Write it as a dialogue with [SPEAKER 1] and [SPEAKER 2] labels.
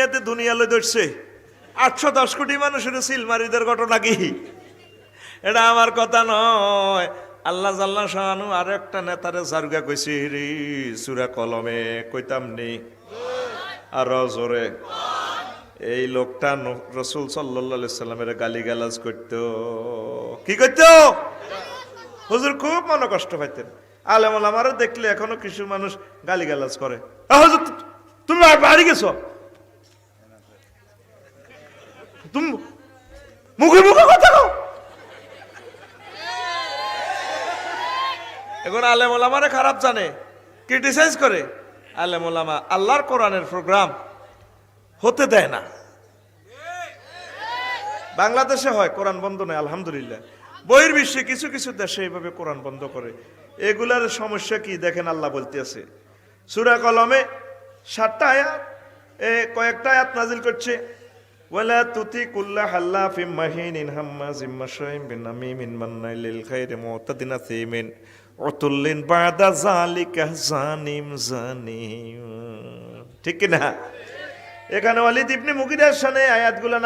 [SPEAKER 1] দুনিয়াতে দুনিয়া লই ধরছে 810 কোটি মানুষের সিলমারিদের ঘটনা কি? এটা আমার কথা নয়। আল্লাহ জাল্লা শাহানু আর একটা নেতারে জারগা কইছে রে সূরা কলমে, কইতাম নি আর জোরে। এই লোকটা রাসূল সাল্লাল্লাহু আলাইহি সাল্লামের গালিগালাজ করত। কি করত? হুজুর খুব মনে কষ্ট পাইতেন। আলেম ওলামারে দেখলে এখনো কিছু মানুষ গালিগালাজ করে। হুজুর তুমি বাড়ি গেছো, তুমি মুখে মুখে কথা কও। এখন আলেম ওলামারে খারাপ জানে, ক্রিটিসাইজ করে। আলেম ওলামা আল্লাহর কোরআনের প্রোগ্রাম হতে দেয় না। বাংলাদেশে হয় কোরআন বন্ধ নয় আলহামদুলিল্লাহ। বহির বিশ্বে কিছু কিছু দেশে এইভাবে কোরআন বন্ধ করে। এগুলার সমস্যা কি দেখেন, আল্লাহ বলতে আছে সূরা কলমে 7টা আয়াত, কয়েকটা আয়াত নাজিল করছে। ওয়ালা তুতি কুল্লা হাল্লাফিম মাহিনিন হাম্মাজিম মাশাইম বিনামিমিন মান্নাইলিল খাইরি মুতাদিন আসিমিন উতুল্লিন বাদা যালিকা জানিম জানিম। ঠিক কি না? এখানে ওয়ালিদ ইবনে মুগিরার শানে আয়াতগুলো